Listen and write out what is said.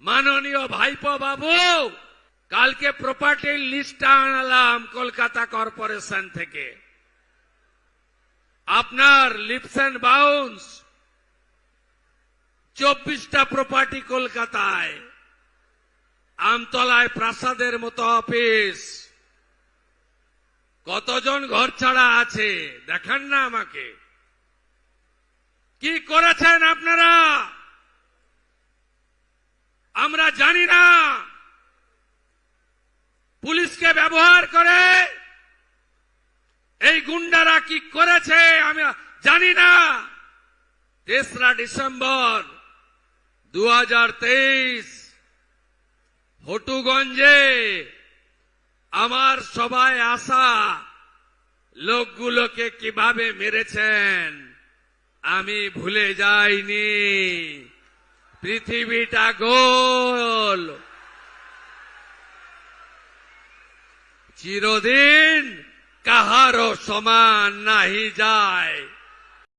মাননীয় ভাইপো বাবু, কালকে প্রপার্টির লিস্ট আনলাম কলকাতা কর্পোরেশন থেকে। আপনার লিপস এন্ড বাউন্স 24টা প্রপার্টি কলকাতায়, আমতলায় প্রাসাদের মতো অফিস, কতজন ঘর ছাড়া আছে দেখান না আমাকে। কি করেছেন আপনারা আমরা জানি না। পুলিশকে ব্যবহার করে এই গুন্ডারা কি করেছে আমি জানি না। 3রা ডিসেম্বর 2023 হটুগঞ্জে আমার সভায় আসা লোকগুলোকে কিভাবে মেরেছেন আমি ভুলে যাইনি। পৃথিবীটা গোল, চিরদিন কাহারও সমান নাহি যায়।